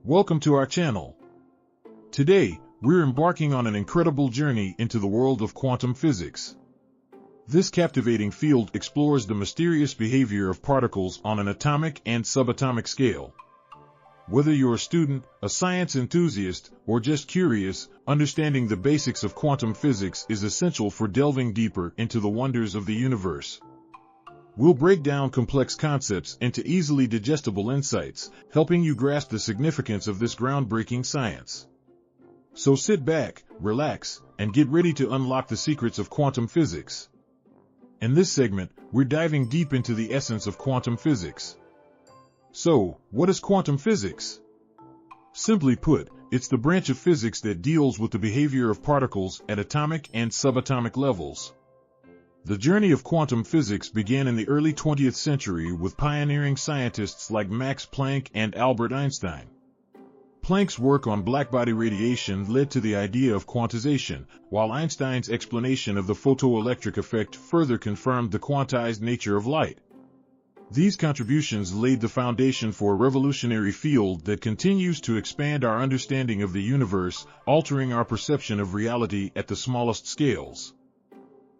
Welcome to our channel. Today, we're embarking on an incredible journey into the world of quantum physics. This captivating field explores the mysterious behavior of particles on an atomic and subatomic scale. Whether you're a student, a science enthusiast, or just curious, understanding the basics of quantum physics is essential for delving deeper into the wonders of the universe. We'll break down complex concepts into easily digestible insights, helping you grasp the significance of this groundbreaking science. So sit back, relax, and get ready to unlock the secrets of quantum physics. In this segment, we're diving deep into the essence of quantum physics. So, what is quantum physics? Simply put, it's the branch of physics that deals with the behavior of particles at atomic and subatomic levels. The journey of quantum physics began in the early 20th century with pioneering scientists like Max Planck and Albert Einstein. Planck's work on blackbody radiation led to the idea of quantization, while Einstein's explanation of the photoelectric effect further confirmed the quantized nature of light. These contributions laid the foundation for a revolutionary field that continues to expand our understanding of the universe, altering our perception of reality at the smallest scales.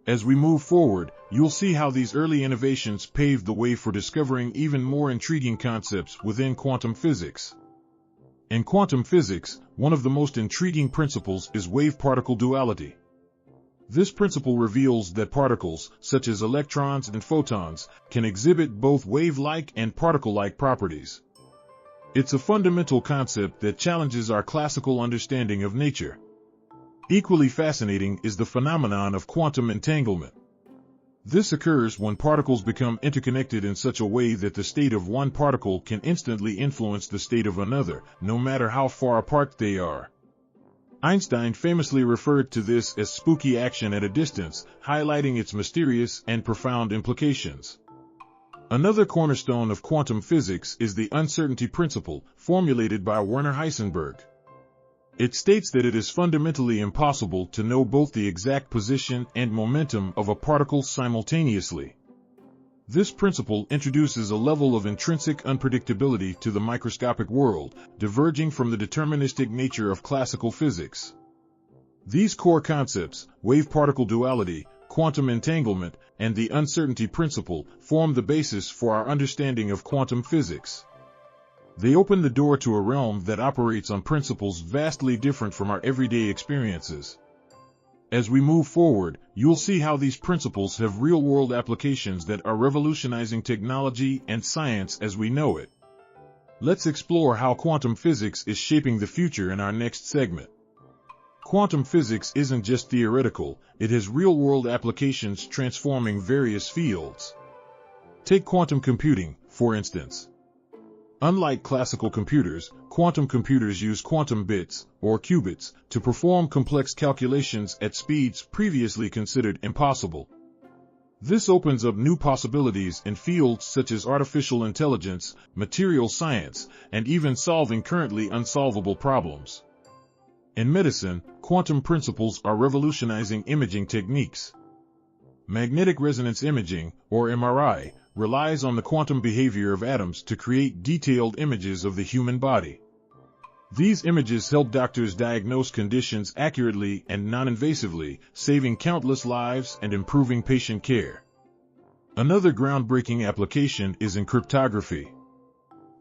As we move forward, you'll see how these early innovations paved the way for discovering even more intriguing concepts within quantum physics. In quantum physics, one of the most intriguing principles is wave-particle duality. This principle reveals that particles, such as electrons and photons, can exhibit both wave-like and particle-like properties. It's a fundamental concept that challenges our classical understanding of nature. Equally fascinating is the phenomenon of quantum entanglement. This occurs when particles become interconnected in such a way that the state of one particle can instantly influence the state of another, no matter how far apart they are. Einstein famously referred to this as spooky action at a distance, highlighting its mysterious and profound implications. Another cornerstone of quantum physics is the uncertainty principle, formulated by Werner Heisenberg. It states that it is fundamentally impossible to know both the exact position and momentum of a particle simultaneously. This principle introduces a level of intrinsic unpredictability to the microscopic world, diverging from the deterministic nature of classical physics. These core concepts, wave-particle duality, quantum entanglement, and the uncertainty principle, form the basis for our understanding of quantum physics. They open the door to a realm that operates on principles vastly different from our everyday experiences. As we move forward, you'll see how these principles have real-world applications that are revolutionizing technology and science as we know it. Let's explore how quantum physics is shaping the future in our next segment. Quantum physics isn't just theoretical, it has real-world applications transforming various fields. Take quantum computing, for instance. Unlike classical computers, quantum computers use quantum bits, or qubits, to perform complex calculations at speeds previously considered impossible. This opens up new possibilities in fields such as artificial intelligence, material science, and even solving currently unsolvable problems. In medicine, quantum principles are revolutionizing imaging techniques. Magnetic resonance imaging, or MRI, relies on the quantum behavior of atoms to create detailed images of the human body. These images help doctors diagnose conditions accurately and non-invasively, saving countless lives and improving patient care. Another groundbreaking application is in cryptography.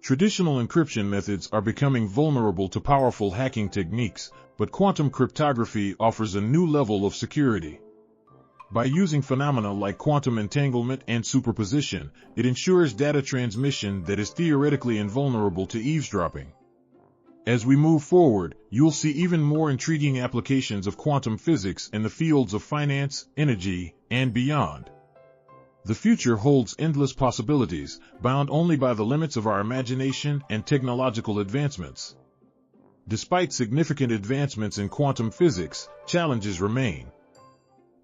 Traditional encryption methods are becoming vulnerable to powerful hacking techniques, but quantum cryptography offers a new level of security. By using phenomena like quantum entanglement and superposition, it ensures data transmission that is theoretically invulnerable to eavesdropping. As we move forward, you'll see even more intriguing applications of quantum physics in the fields of finance, energy, and beyond. The future holds endless possibilities, bound only by the limits of our imagination and technological advancements. Despite significant advancements in quantum physics, challenges remain.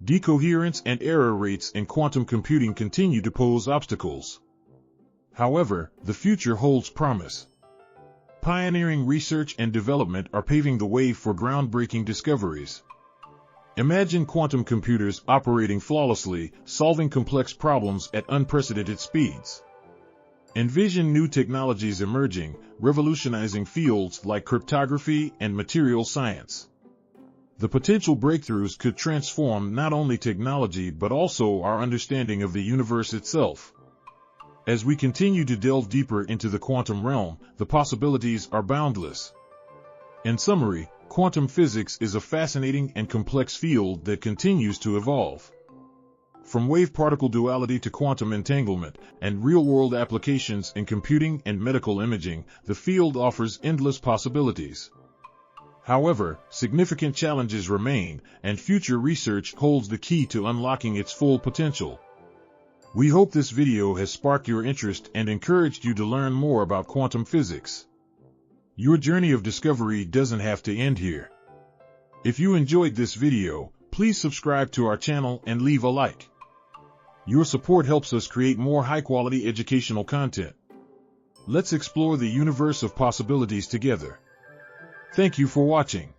Decoherence and error rates in quantum computing continue to pose obstacles. However, the future holds promise. Pioneering research and development are paving the way for groundbreaking discoveries. Imagine quantum computers operating flawlessly, solving complex problems at unprecedented speeds. Envision new technologies emerging, revolutionizing fields like cryptography and material science. The potential breakthroughs could transform not only technology but also our understanding of the universe itself. As we continue to delve deeper into the quantum realm, the possibilities are boundless. In summary, quantum physics is a fascinating and complex field that continues to evolve. From wave-particle duality to quantum entanglement and real-world applications in computing and medical imaging, the field offers endless possibilities. However, significant challenges remain, and future research holds the key to unlocking its full potential. We hope this video has sparked your interest and encouraged you to learn more about quantum physics. Your journey of discovery doesn't have to end here. If you enjoyed this video, please subscribe to our channel and leave a like. Your support helps us create more high-quality educational content. Let's explore the universe of possibilities together. Thank you for watching.